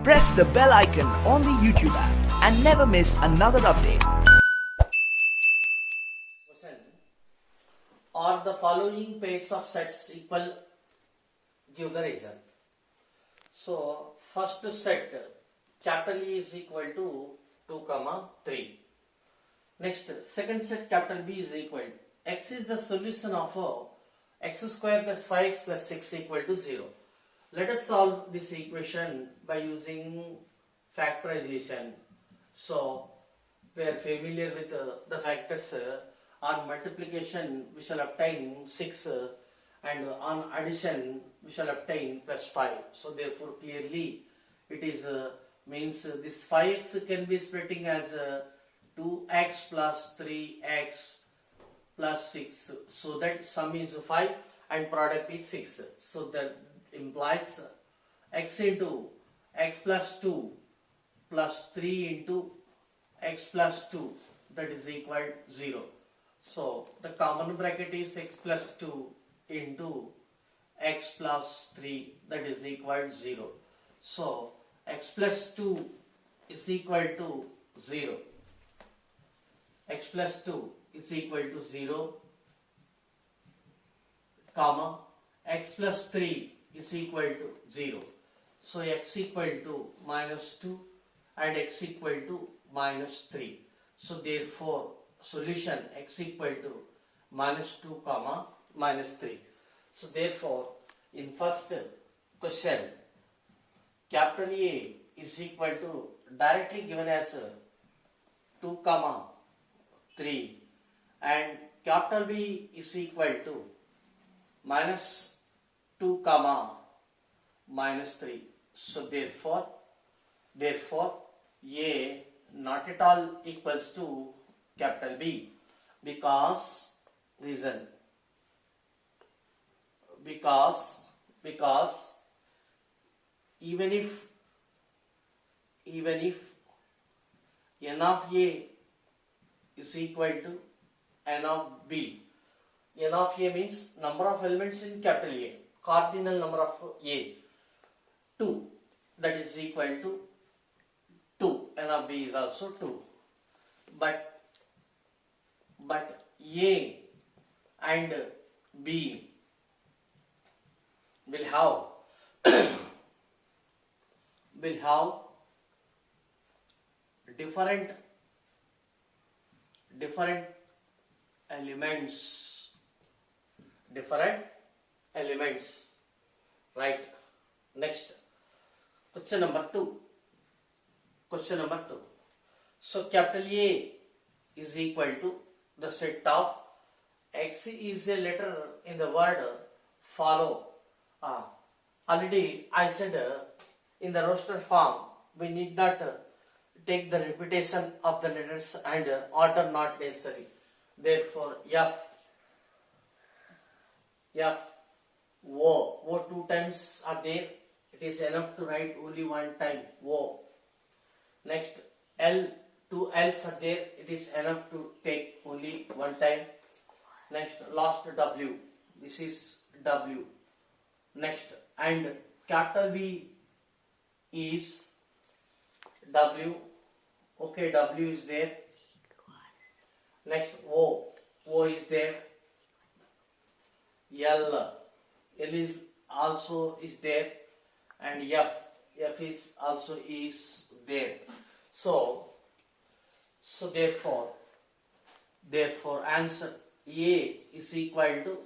Press the bell icon on the YouTube app and never miss another update. Question: are the following pairs of sets equal? Give the reason. So first set, capital E is equal to 2, 3. Next, second set, capital B is equal. X is the solution of x square plus 5x plus 6 equal to 0. Let us solve this equation by using factorization. So we are familiar with the factors. On multiplication we shall obtain 6 and on addition we shall obtain plus 5. So therefore clearly it is means this 5x can be splitting as 2x plus 3x plus 6, so that sum is 5 and product is 6. So that implies x into x plus 2 plus 3 into x plus 2, that is equal 0. So the common bracket is x plus 2 into x plus 3, that is equal 0. So x plus 2 is equal to 0. X plus 2 is equal to 0, comma, x plus 3 is equal to 0. So x equal to minus 2 and x equal to minus 3. So therefore solution x equal to minus 2 comma minus 3. So therefore in first question, capital A is equal to directly given as 2 comma 3 and capital B is equal to minus 2 comma minus 3. So therefore A not at all equals to capital B, because reason, because even if n of A is equal to n of B, n of A means number of elements in capital A, cardinal number of A, 2, that is equal to 2, n of B is also 2, but A and B will have different elements, right? Next, question number 2. So capital A is equal to the set of x is a letter in the word follow. Already I said in the roster form we need not take the repetition of the letters and order not necessary. Therefore O 2 times are there. It is enough to write only one time O. Next, L, 2 L's are there. It is enough to take only one time. Next, last W. This is W. Next, and capital B is W. Okay, W is there. Next, O is there. L is also is there, and F is also is there. So therefore answer A is equal to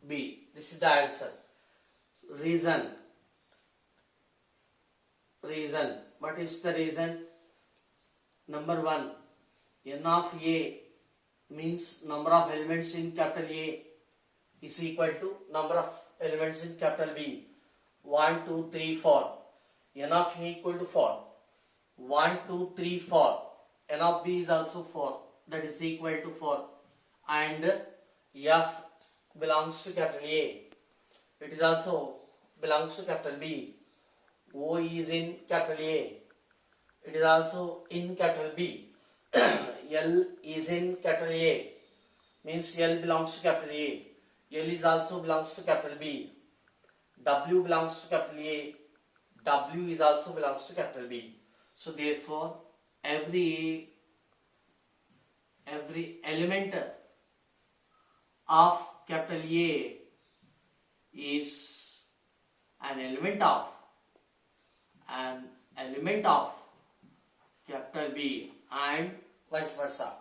B. This is the answer. Reason. What is the reason? Number 1, n of A means number of elements in capital A is equal to number of elements in capital B. 1, 2, 3, 4. N of A equal to 4. 1, 2, 3, 4. N of B is also 4. That is equal to 4. And F belongs to capital A. It is also belongs to capital B. O is in capital A. It is also in capital B. L is in capital A. Means L belongs to capital A. L is also belongs to capital B. W belongs to capital A. W is also belongs to capital B. So therefore every element of capital A is an element of capital B, and vice versa.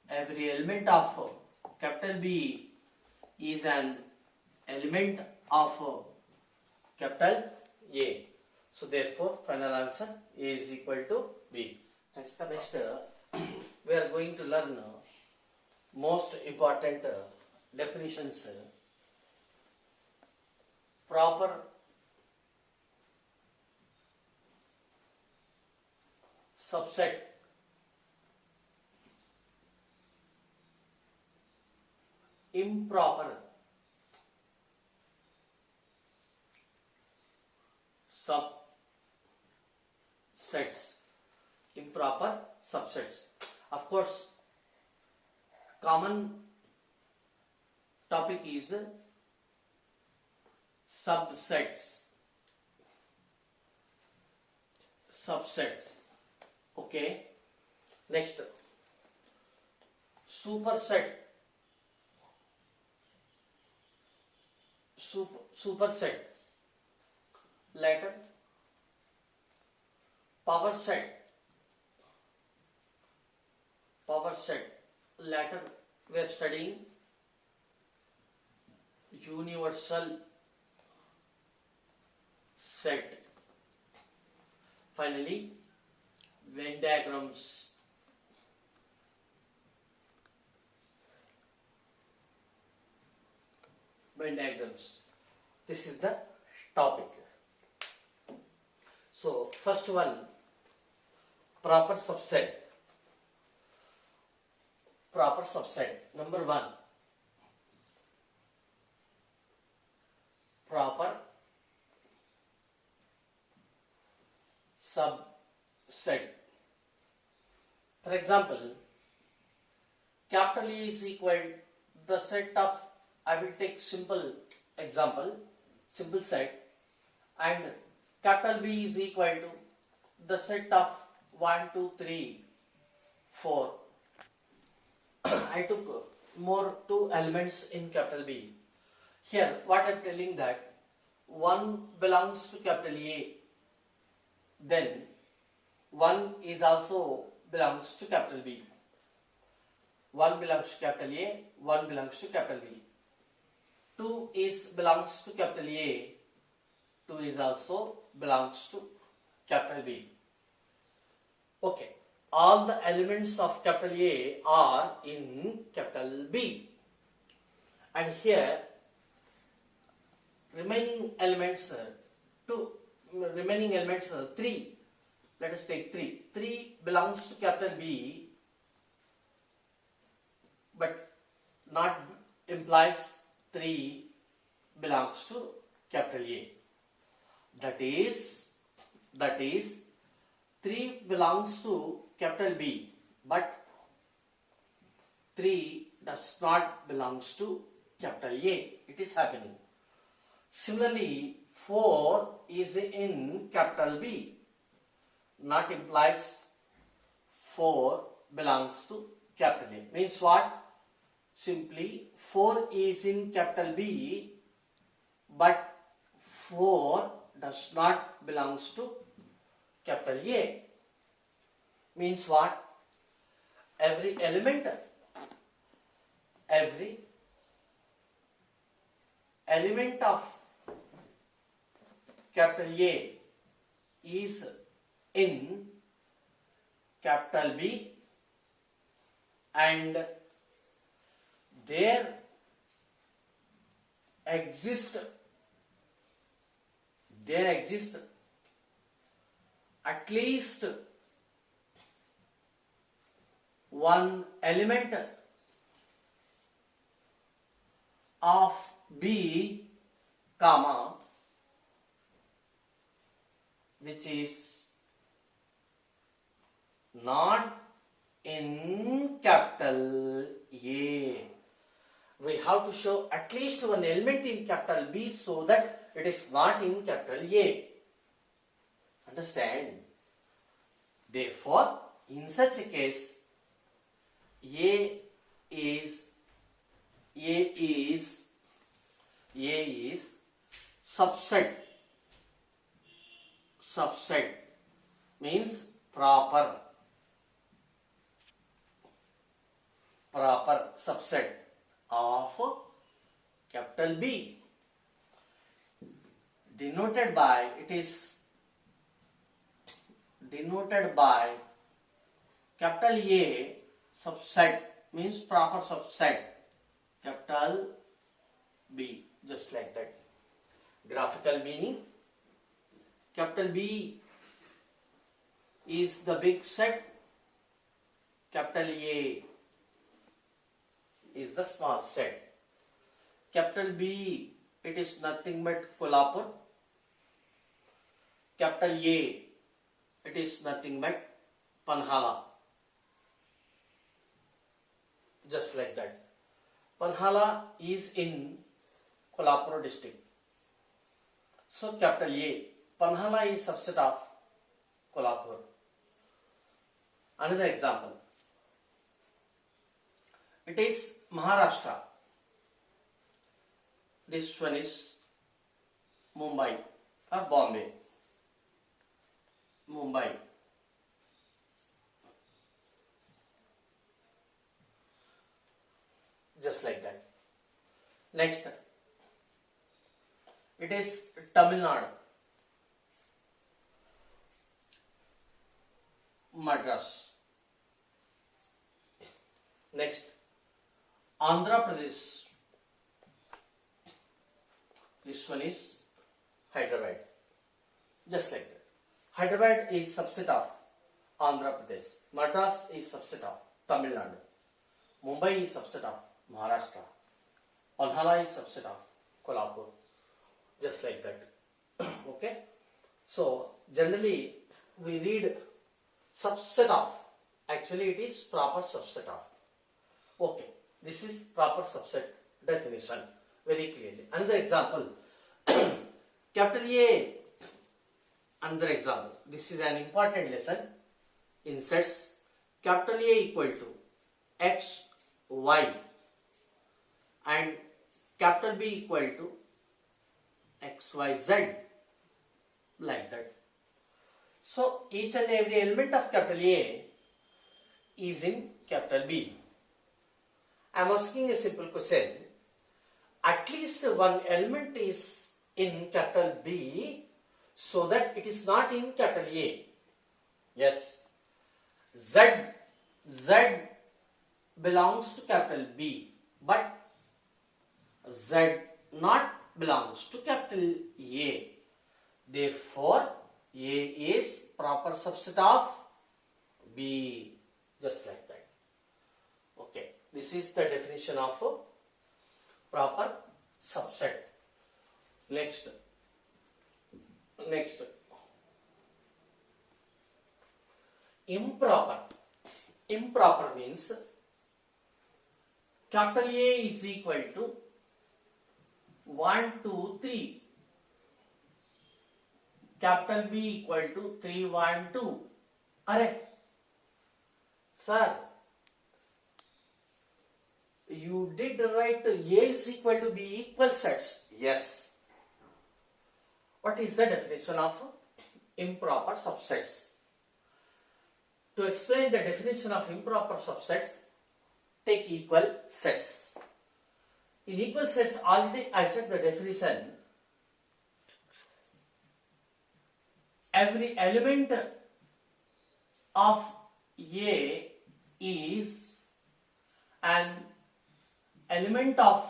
Every element of capital B is an element of capital A. So therefore final answer A is equal to B. Next we are going to learn most important definitions. Proper subset, improper subsets, improper subsets. Of course, common topic is subsets. Okay. Next, superset. Superset. Later, power set. Later, we are studying universal set. Finally, Venn diagrams. This is the topic. So first one, proper subset. Number one, proper subset. For example, capital E is equal the set of, I will take simple example, simple set, and capital B is equal to the set of 1, 2, 3, 4. I took more two elements in capital B. Here what I am telling that one belongs to capital A, then one is also belongs to capital B. One belongs to capital A, one belongs to capital B. 2 belongs to capital A, 2 is also belongs to capital B. Okay, all the elements of capital A are in capital B, and here remaining elements 3. Let us take 3. 3 belongs to capital B, but not implies 3 belongs to capital A. That is 3 belongs to capital B, but 3 does not belongs to capital A. It is happening. Similarly, 4 is in capital B, not implies 4 belongs to capital A. Means what? Simply 4 is in capital B, but 4 does not belongs to capital A. Means what? Every element of capital A is in capital B, and there exist at least one element of B, comma, which is not in capital A. We have to show at least one element in capital B so that it is not in capital A. Understand? Therefore, in such a case, A is subset. Subset means proper subset of capital B, denoted by capital A subset means proper subset capital B, just like that. Graphical meaning: capital B is the big set, capital A is the small set. Capital B, it is nothing but Kolhapur. Capital A, it is nothing but Panhala. Just like that. Panhala is in Kolhapur district. So capital A, Panhala is subset of Kolhapur. Another example. It is Maharashtra. This one is Mumbai or Bombay. Mumbai. Just like that. Next, it is Tamil Nadu. Madras. Next, Andhra Pradesh. This one is Hyderabad. Just like that. Hyderabad is subset of Andhra Pradesh. Madras is subset of Tamil Nadu. Mumbai is subset of Maharashtra. Panhala is subset of Kolhapur. Just like that. Okay. So generally we read subset of. Actually it is proper subset of. Okay. This is proper subset definition very clearly. Another example. Capital A. Another example. This is an important lesson in sets. Capital A equal to X, Y and capital B equal to X, Y, Z. Like that. So each and every element of capital A is in capital B. I am asking a simple question. At least one element is in capital B so that it is not in capital A. Yes. Z belongs to capital B, but Z not belongs to capital A. Therefore, A is proper subset of B. Just like that. Okay. This is the definition of proper subset. Next. Improper. Improper means capital A is equal to 1, 2, 3. Capital B equal to 3, 1, 2. Arey, sir, you did write A is equal to B equal sets. Yes. What is the definition of improper subsets? To explain the definition of improper subsets, take equal sets. In equal sets, already I said the definition. Every element of A is an element of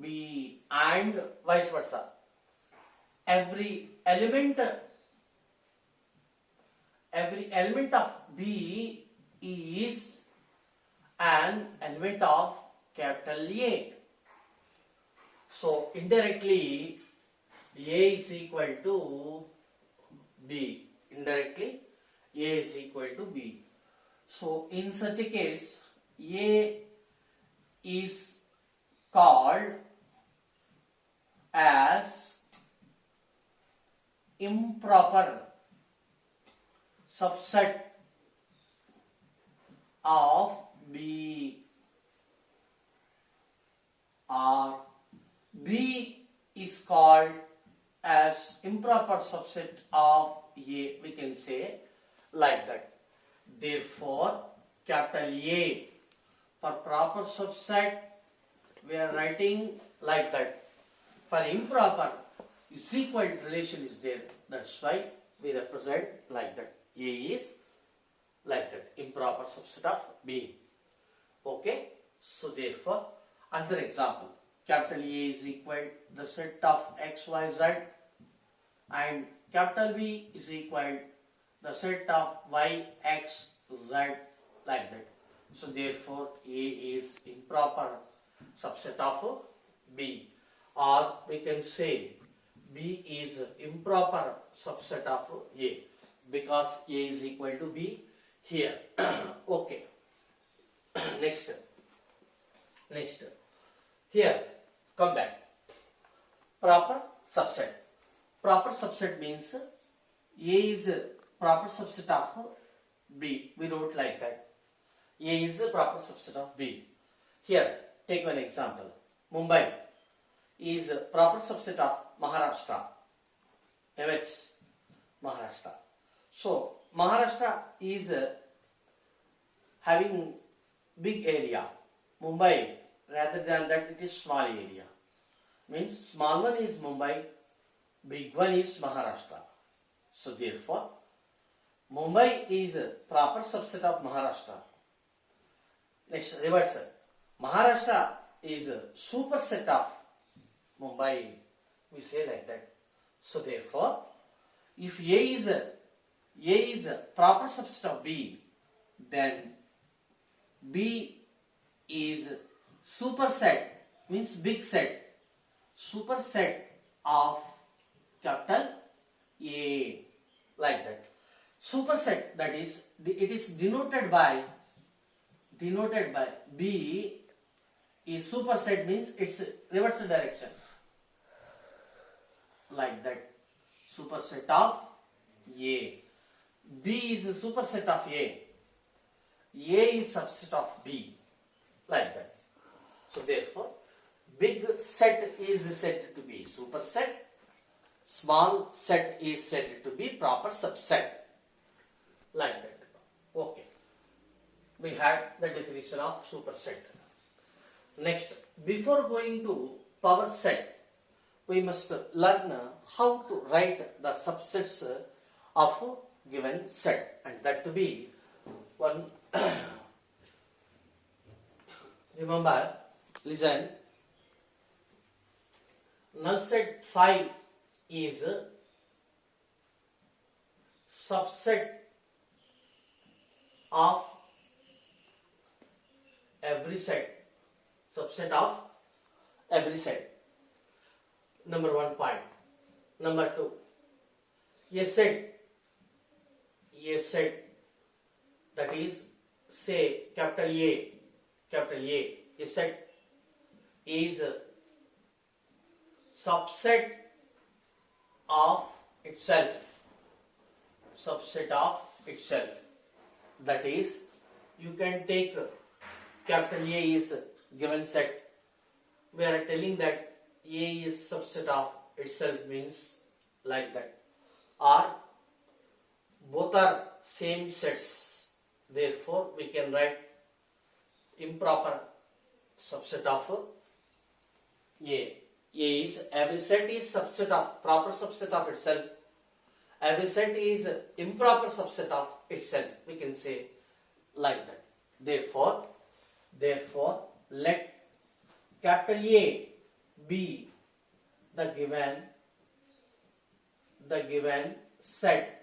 B and vice versa. Every element of B is an element of capital A. So indirectly A is equal to B. Indirectly A is equal to B. So in such a case A is called as improper subset of B, or B is called as improper subset of A, we can say like that. Therefore, capital A for proper subset we are writing like that. For improper, is equal relation is there. That's why we represent like that. A is like that, improper subset of B. Okay. So therefore, another example, capital A is equal the set of X, Y, Z, and capital B is equal the set of Y, X, Z, like that. So therefore, A is improper subset of B, or we can say B is improper subset of A, because A is equal to B here. Okay. Next. Here, come back. Proper subset. Proper subset means A is proper subset of B. We wrote like that. A is the proper subset of B. Here, take one example. Mumbai is a proper subset of Maharashtra. MH, Maharashtra. So, Maharashtra is having big area. Mumbai, rather than that, it is small area. Means small one is Mumbai, big one is Maharashtra. So, therefore, Mumbai is a proper subset of Maharashtra. Next, reverse. Maharashtra is a superset of Mumbai. We say like that. So therefore, if A is a proper subset of B, then B is superset, means big set, superset of capital A, like that. Superset, that is, it is denoted by B is superset, means its reverse direction, like that. Superset of A. B is a superset of A. A is subset of B, like that. So therefore, big set is said to be superset, small set is said to be proper subset, like that. Okay. We had the definition of superset. Next, before going to power set, we must learn how to write the subsets of a given set, and that to be one. Remember, listen. Null set phi is a subset of every set, subset of every set. Number 1 point. Number 2, a set that is, say, capital A, a set is a subset of itself, that is, you can take capital A is a given set. We are telling that A is subset of itself, means like that. Or both are same sets. Therefore, we can write improper subset of A. A is, every set is subset of, proper subset of itself. Every set is improper subset of itself. We can say like that. Therefore, let capital A be the given set.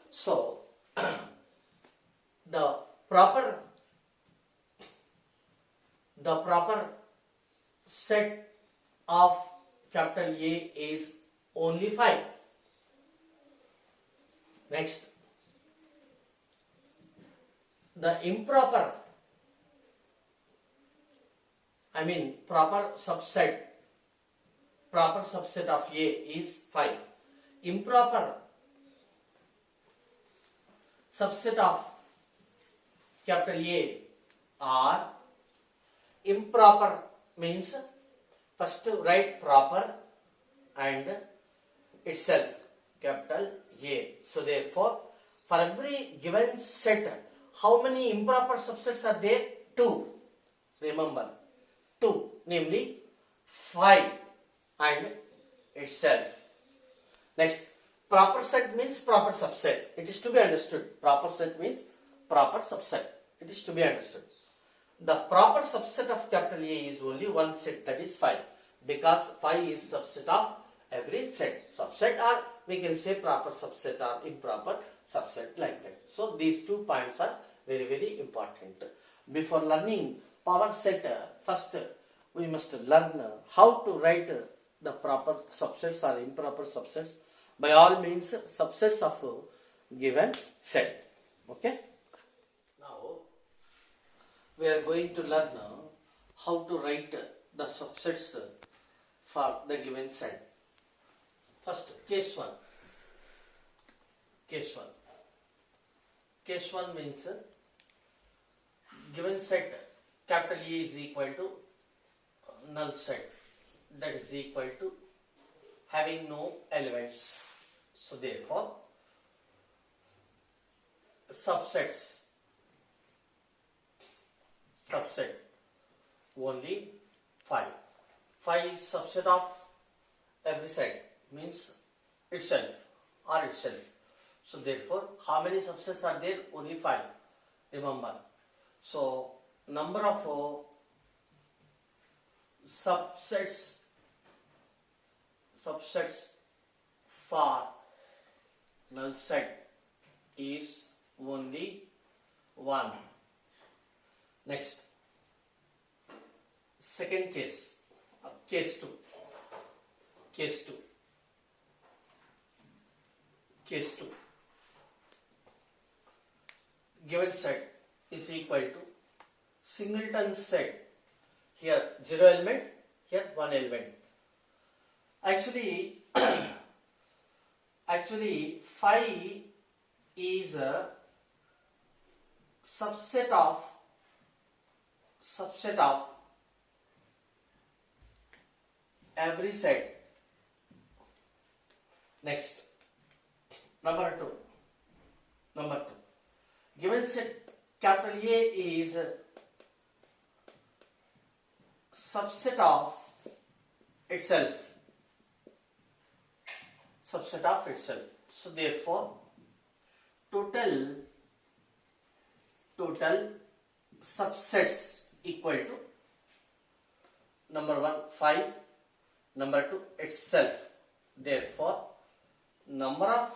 So the proper set of capital A is only 5. Next, the improper, proper subset of A is 5. Improper subset of capital A are improper, means first to write proper and itself capital A. So therefore, for every given set, how many improper subsets are there? 2. Remember, 2, namely 5 and itself. Next, proper set means proper subset. It is to be understood. Proper set means proper subset. It is to be understood. The proper subset of capital A is only one set, that is 5, because 5 is subset of every set. Subset, or we can say proper subset or improper subset, like that. So these 2 points are very, very important. Before learning power set, first we must learn how to write the proper subsets or improper subsets. By all means, subsets of a given set. Okay. Now we are going to learn how to write the subsets for the given set. First, case 1. Case 1. Case 1 means given set capital A is equal to null set, that is equal to having no elements. So therefore, subset only 5. 5 is subset of every set, means itself or itself. So therefore, how many subsets are there? Only 5. Remember. So number of subsets for null set is only 1. Next, second case, case 2. Case 2. Case 2. Given set is equal to singleton set. Here 0 element, here 1 element. Actually 5 is a subset of every set. Next, number 2. Given set capital A is a subset of itself. So therefore, total subsets equal to number 1 5, number 2 itself. Therefore, number of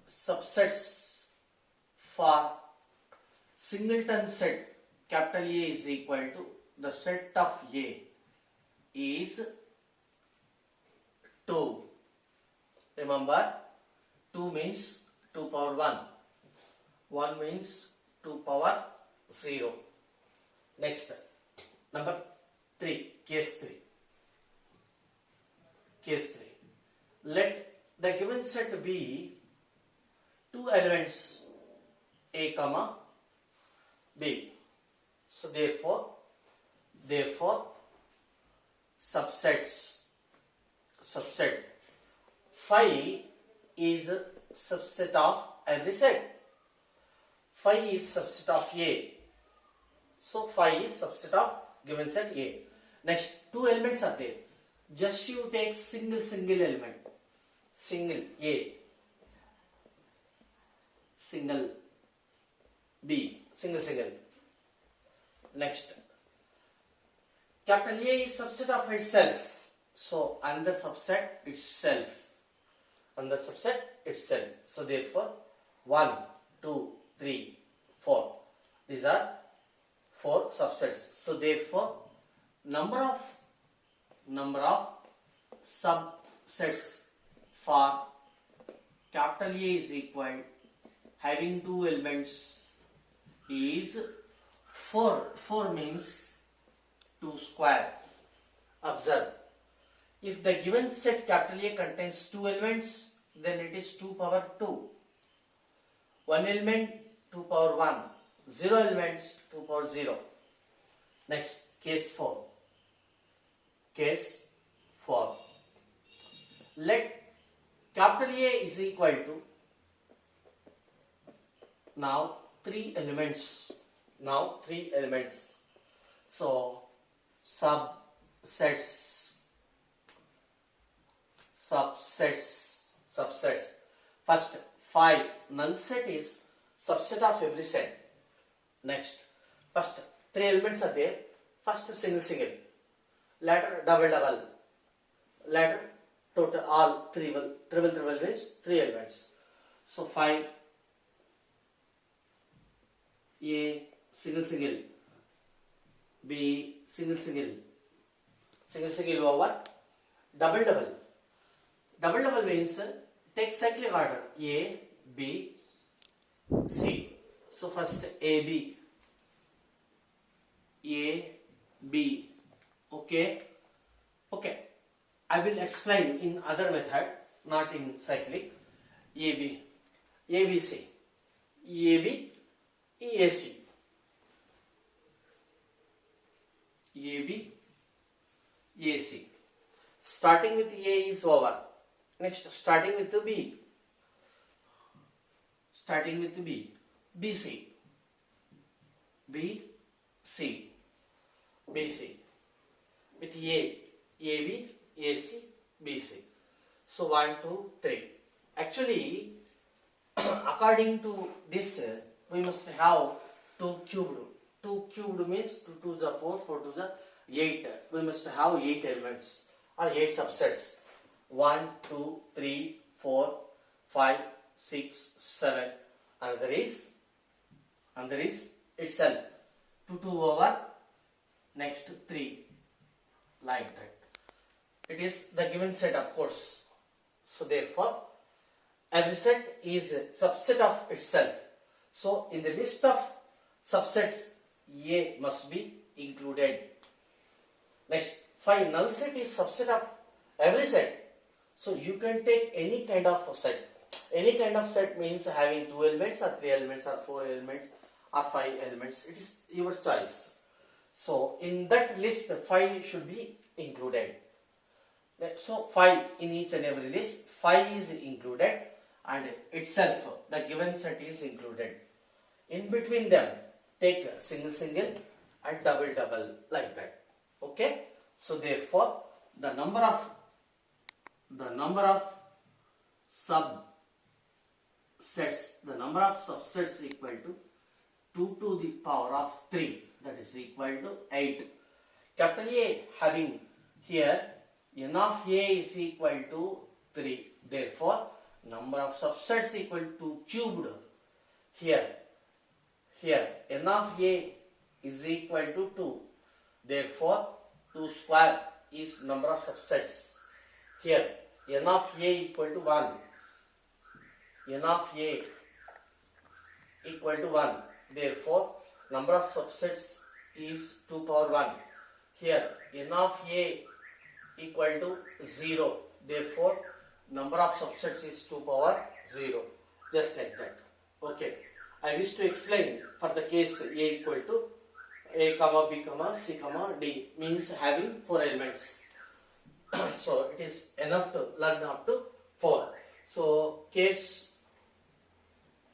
subsets for singleton set capital A is equal to the set of A is 2. Remember, 2 means 2 power 1. 1 means 2 power 0. Next, number 3, case 3. Case 3. Let the given set be 2 elements A comma B. So therefore subset 5 is subset of every set. 5 is subset of A. So 5 is subset of given set A. Next, 2 elements are there. Just you take single element. Single A, single B, single. Next, capital A is subset of itself. So another subset itself. So therefore 1, 2, 3, 4. These are 4 subsets. So therefore number of subsets for capital A is equal, having 2 elements, is 4. 4 means 2 square. Observe, if the given set capital A contains 2 elements, then it is 2 power 2. 1 element 2 power 1, 0 elements 2 power 0. Next, case 4. Case 4. Let capital A is equal to now 3 elements. Now 3 elements. So subsets. First 5 null set is subset of every set. Next, first 3 elements are there. First single, later double, later total all triple means 3 elements. So 5 A single, B single over double means take cyclic order A, B, C. So first A, B. Okay. I will explain in other method, not in cyclic. AB, ABC, AB, EAC, AB, EAC. Starting with A is over. Next, starting with B. BC, with A, AB, AC, BC. So 1, 2, 3. Actually, according to this, we must have 2 cubed. 2 cubed means 2 to the 4, 4 to the 8. We must have 8 elements or 8 subsets. 1, 2, 3, 4, 5, 6, 7. Another is itself 2 over next 3, like that. It is the given set, of course. So therefore, every set is a subset of itself. So in the list of subsets, A must be included. Next, 5 null set is subset of every set. So you can take any kind of set. Any kind of set means having 2 elements or 3 elements or 4 elements or 5 elements. It is your choice. So in that list, 5 should be included. So 5 in each and every list, 5 is included, and itself the given set is included. In between them, take single and double like that. Okay. So therefore, the number of subsets equal to 2 to the power of 3, that is equal to 8. Capital A having here n of A is equal to 3. Therefore, number of subsets equal to cubed. Here n of A is equal to 2. Therefore, 2 square is number of subsets. Here n of A equal to 1. N of A equal to 1. Therefore, number of subsets is 2 power 1. Here n of A equal to 0. Therefore, number of subsets is 2 power 0. Just like that. Okay. I wish to explain for the case A equal to A, B, C, D means having 4 elements. So it is enough to learn up to 4. So case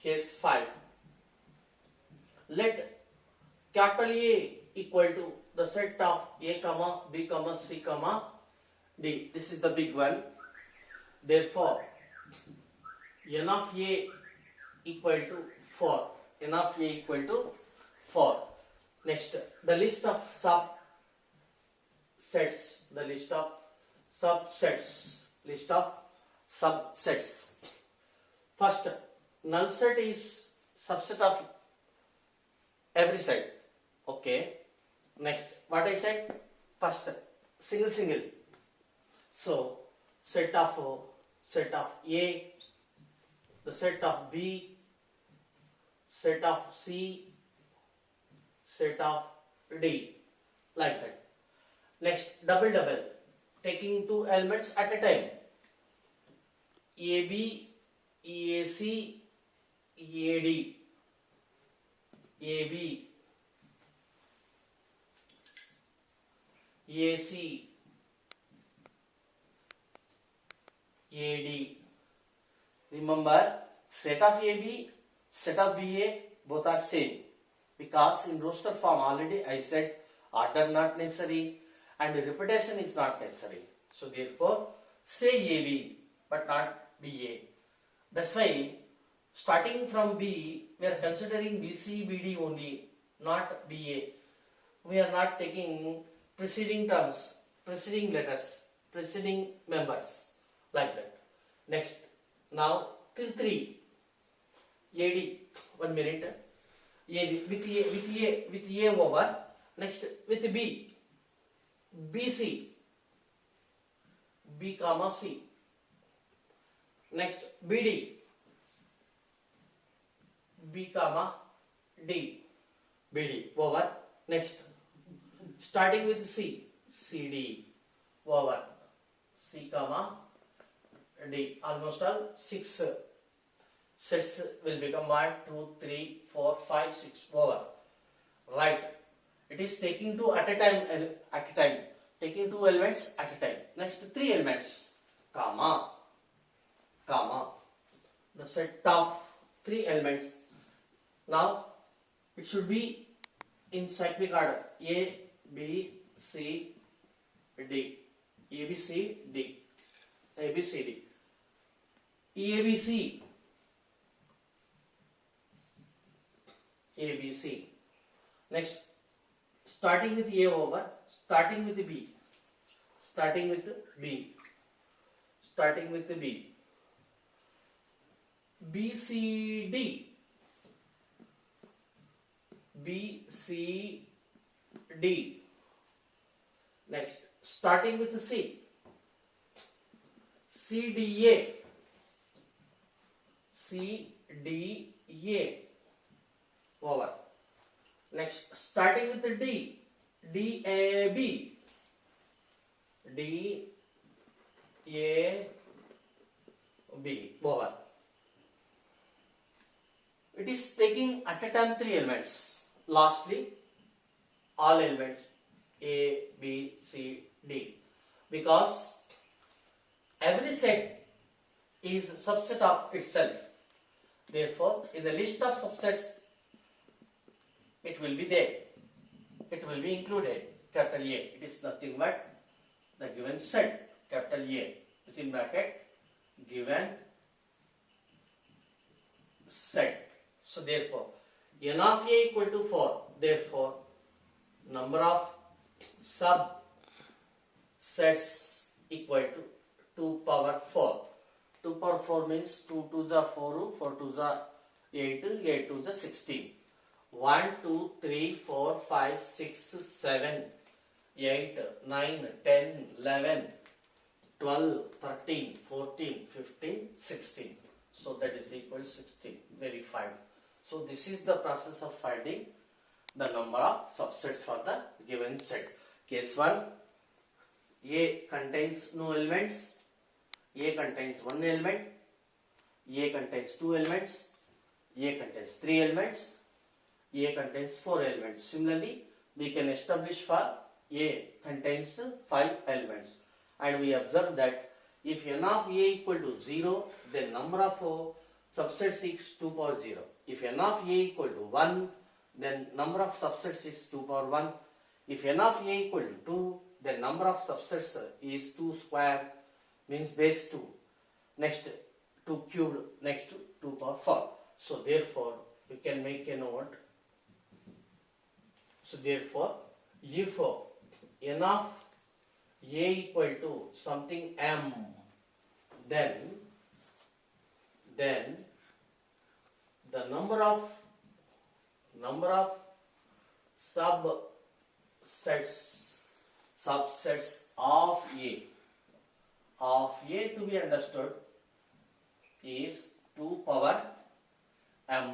5. Let capital A equal to the set of A, B, C, D. This is the big one. Therefore, n of A equal to 4. N of A equal to 4. Next, the list of subsets. The list of subsets. First, null set is subset of every set. Okay. Next, what I said? First, single. So, set of A, the set of B, set of C, set of D, like that. Next, double, taking 2 elements at a time. AB, EAC, AD, AB, AC, AD. Remember, set of AB, set of BA, both are same. Because in roster form already I said order not necessary and repetition is not necessary. So therefore, say AB but not BA. That's why starting from B, we are considering BC, BD only, not BA. We are not taking preceding terms, preceding letters, preceding members, like that. Next, now till 3, AD, 1 minute, AD with A over, next with B, BC, B comma C, next BD, B comma D, BD over, next starting with C, CD over, C comma D, almost all 6 sets will become 1, 2, 3, 4, 5, 6 over. Right. It is taking 2 at a time, taking 2 elements at a time. Next 3 elements, comma, the set of 3 elements. Now it should be in cyclic order, A, B, C, D, A, B, C, D, A, B, C, D, E, A, B, C, A, B, C. Next, starting with A over, starting with B, starting with B, starting with B, B, C, D, B, C, D. Next, starting with C, C, D, A, C, D, A over. Next, starting with the D, D, A, B, D, A, B over. It is taking at a time 3 elements. Lastly, all elements A, B, C, D. Because every set is a subset of itself. Therefore, in the list of subsets, it will be there. It will be included. Capital A. It is nothing but the given set. Capital A. Within bracket, given set. So therefore, n of A equal to 4. Therefore, number of subsets equal to 2 power 4. 2 power 4 means 2 2s are 4, 4 2s are 8, 8 2s are 16. 1, 2, 3, 4, 5, 6, 7, 8, 9, 10, 11, 12, 13, 14, 15, 16. So that is equal to 16. Verified. So this is the process of finding the number of subsets for the given set. Case 1, A contains no elements, A contains 1 element, A contains 2 elements, A contains 3 elements, A contains 4 elements. Similarly, we can establish for A contains 5 elements. And we observe that if n of A equal to 0, then number of subsets is 2 power 0. If n of A equal to 1, then number of subsets is 2 power 1. If n of A equal to 2, then number of subsets is 2 square, means base 2. Next 2 cubed, next 2 power 4. So therefore, we can make a note. So therefore, if n of A equal to something m, then the number of subsets of A to be understood is 2 power m.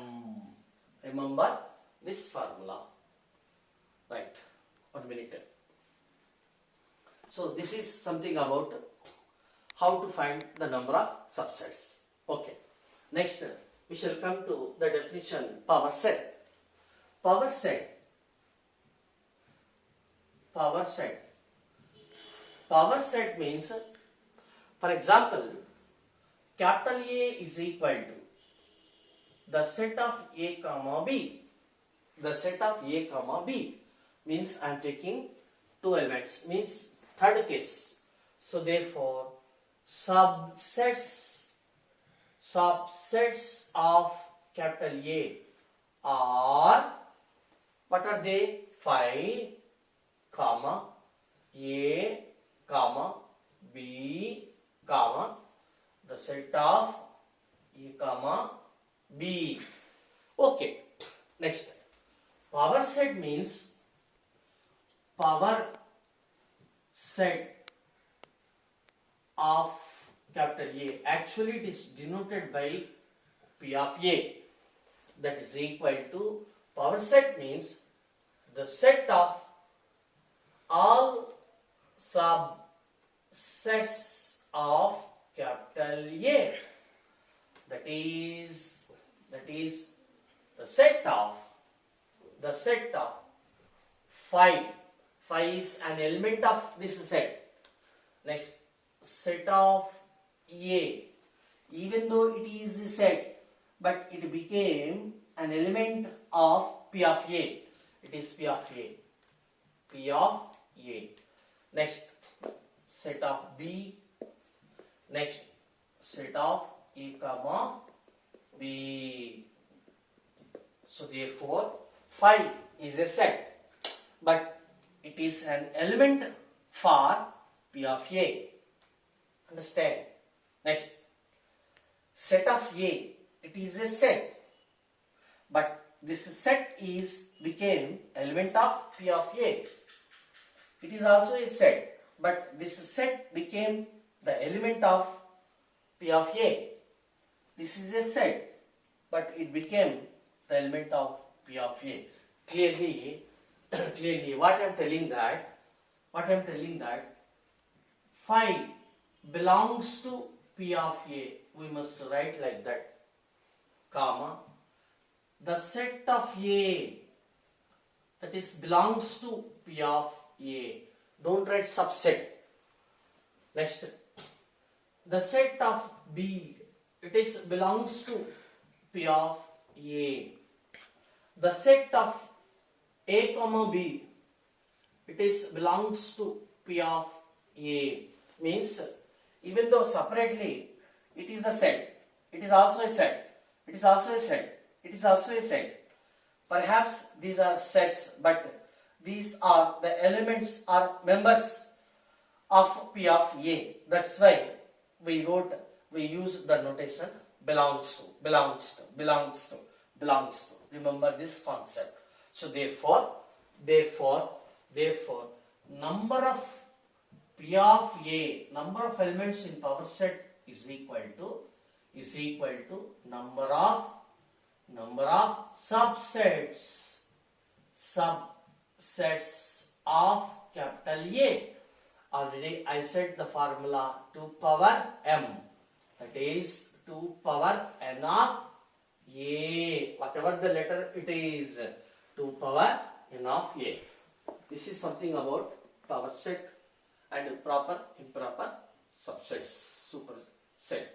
Remember this formula. Right. 1 minute. So this is something about how to find the number of subsets. Okay. Next, we shall come to the definition power set. Power set. Power set. Power set means, for example, capital A is equal to the set of A comma B. The set of A comma B means I am taking two elements, means third case. So therefore, subsets of capital A are, what are they? 5, comma, A, comma, B, comma, the set of A, comma, B. Okay. Next. Power set means power set of capital A. Actually, it is denoted by P of A. That is equal to, power set means the set of all subsets of capital A. That is the set of 5. 5 is an element of this set. Next, set of A. Even though it is a set, but it became an element of P of A. It is P of A. P of A. Next, set of B. Next, set of A comma B. So therefore, 5 is a set, but it is an element for P of A. Understand? Next, set of A. It is a set, but this set became element of P of A. It is also a set, but this set became the element of P of A. This is a set, but it became the element of P of A. Clearly, what I am telling that 5 belongs to P of A. We must write like that, comma, the set of A, that is belongs to P of A. Don't write subset. Next, the set of B, it is belongs to P of A. The set of A comma B, it is belongs to P of A. Means, even though separately it is the set, it is also a set, it is also a set, it is also a set. Perhaps these are sets, but these are the elements or members of P of A. That's why we use the notation belongs to. Remember this concept. So therefore, number of P of A, number of elements in power set is equal to number of subsets of capital A. Already I said the formula 2 power m, that is 2 power n of A, whatever the letter it is, 2 power n of A. This is something about power set and proper improper subsets, superset.